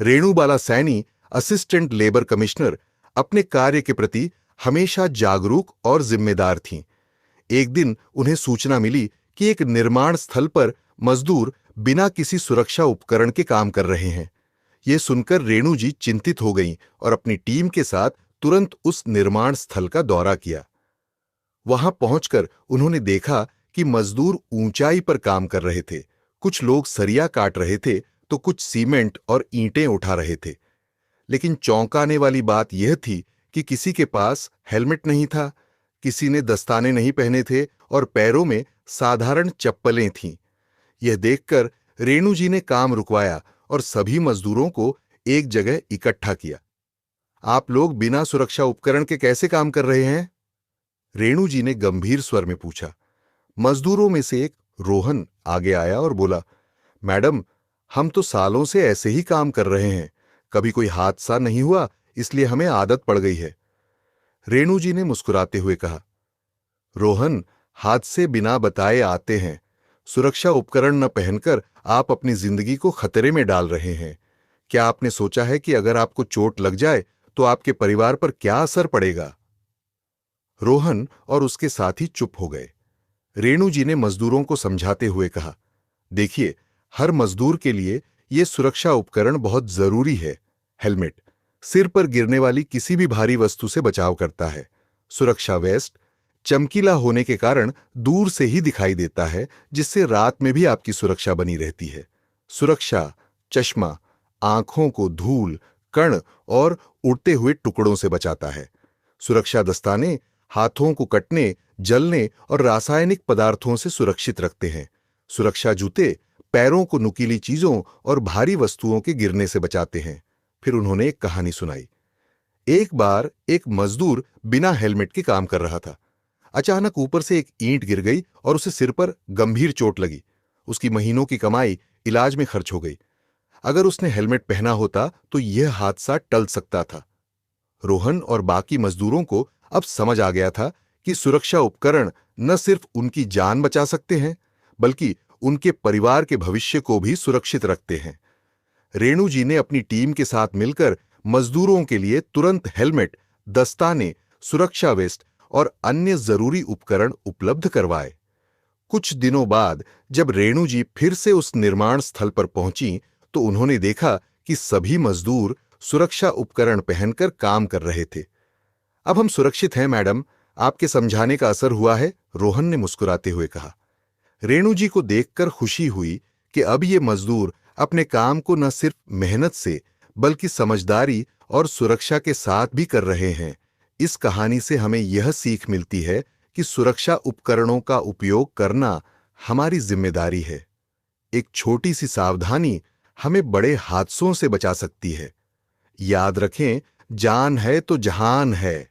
Renubala Saini, assistant labour commissioner, अपने कार्य के प्रति हमेशा जागरूक और जिम्मेदार थीं। एक दिन उन्हें सूचना मिली कि एक निर्माण स्थल पर मजदूर बिना किसी सुरक्षा उपकरण के काम कर रहे हैं। ये सुनकर रेणु जी चिंतित हो गईं और अपनी टीम के साथ तुरंत उस निर्माण स्थल का दौरा किया। वहां पहुंचकर उन्होंने देखा कि मजदूर ऊंचाई पर काम कर रहे थे। कुछ लोग सरिया काट रहे थे तो कुछ सीमेंट और ईंटें उठा रहे थे। लेकिन चौंकाने वाली बात यह थी कि किसी के पास हेलमेट नहीं था, किसी ने दस्ताने नहीं पहने थे और पैरों में साधारण चप्पलें थीं। यह देखकर रेणु जी ने काम रुकवाया और सभी मजदूरों को एक जगह इकट्ठा किया। आप लोग बिना सुरक्षा उपकरण के कैसे काम कर रहे हैं? रेणु जी ने गंभीर स्वर में पूछा। मजदूरों में से एक रोहन आगे आया और बोला, मैडम, हम तो सालों से ऐसे ही काम कर रहे हैं, कभी कोई हादसा नहीं हुआ, इसलिए हमें आदत पड़ गई है। रेणु जी ने मुस्कुराते हुए कहा, रोहन, हादसे बिना बताए आते हैं। सुरक्षा उपकरण न पहनकर आप अपनी जिंदगी को खतरे में डाल रहे हैं। क्या आपने सोचा है कि अगर आपको चोट लग जाए तो आपके परिवार पर क्या असर पड़ेगा? रोहन और उसके साथी चुप हो गए। रेणु जी ने मजदूरों को समझाते हुए कहा, देखिए, हर मजदूर के लिए यह सुरक्षा उपकरण बहुत जरूरी है। हेलमेट सिर पर गिरने वाली किसी भी भारी वस्तु से बचाव करता है। सुरक्षा वेस्ट चमकीला होने के कारण दूर से ही दिखाई देता है, जिससे रात में भी आपकी सुरक्षा बनी रहती है। सुरक्षा चश्मा आंखों को धूल, कण और उड़ते हुए टुकड़ों से बचाता है। सुरक्षा दस्ताने हाथों को कटने, जलने और रासायनिक पदार्थों से सुरक्षित रखते हैं। सुरक्षा जूते पैरों को नुकीली चीजों और भारी वस्तुओं के गिरने से बचाते हैं। फिर उन्होंने एक कहानी सुनाई। एक बार एक मजदूर बिना हेलमेट के काम कर रहा था। अचानक ऊपर से एक ईंट गिर गई और उसे सिर पर गंभीर चोट लगी। उसकी महीनों की कमाई इलाज में खर्च हो गई। अगर उसने हेलमेट पहना होता तो यह हादसा टल सकता था। रोहन और बाकी मजदूरों को अब समझ आ गया था कि सुरक्षा उपकरण न सिर्फ उनकी जान बचा सकते हैं, बल्कि उनके परिवार के भविष्य को भी सुरक्षित रखते हैं। रेणु जी ने अपनी टीम के साथ मिलकर मजदूरों के लिए तुरंत हेलमेट, दस्ताने, सुरक्षा वेस्ट और अन्य जरूरी उपकरण उपलब्ध करवाए। कुछ दिनों बाद जब रेणु जी फिर से उस निर्माण स्थल पर पहुंची तो उन्होंने देखा कि सभी मजदूर सुरक्षा उपकरण पहनकर काम कर रहे थे। अब हम सुरक्षित हैं मैडम, आपके समझाने का असर हुआ है, रोहन ने मुस्कुराते हुए कहा। रेणु जी को देखकर खुशी हुई कि अब ये मजदूर अपने काम को न सिर्फ मेहनत से बल्कि समझदारी और सुरक्षा के साथ भी कर रहे हैं। इस कहानी से हमें यह सीख मिलती है कि सुरक्षा उपकरणों का उपयोग करना हमारी जिम्मेदारी है। एक छोटी सी सावधानी हमें बड़े हादसों से बचा सकती है। याद रखें, जान है तो जहान है।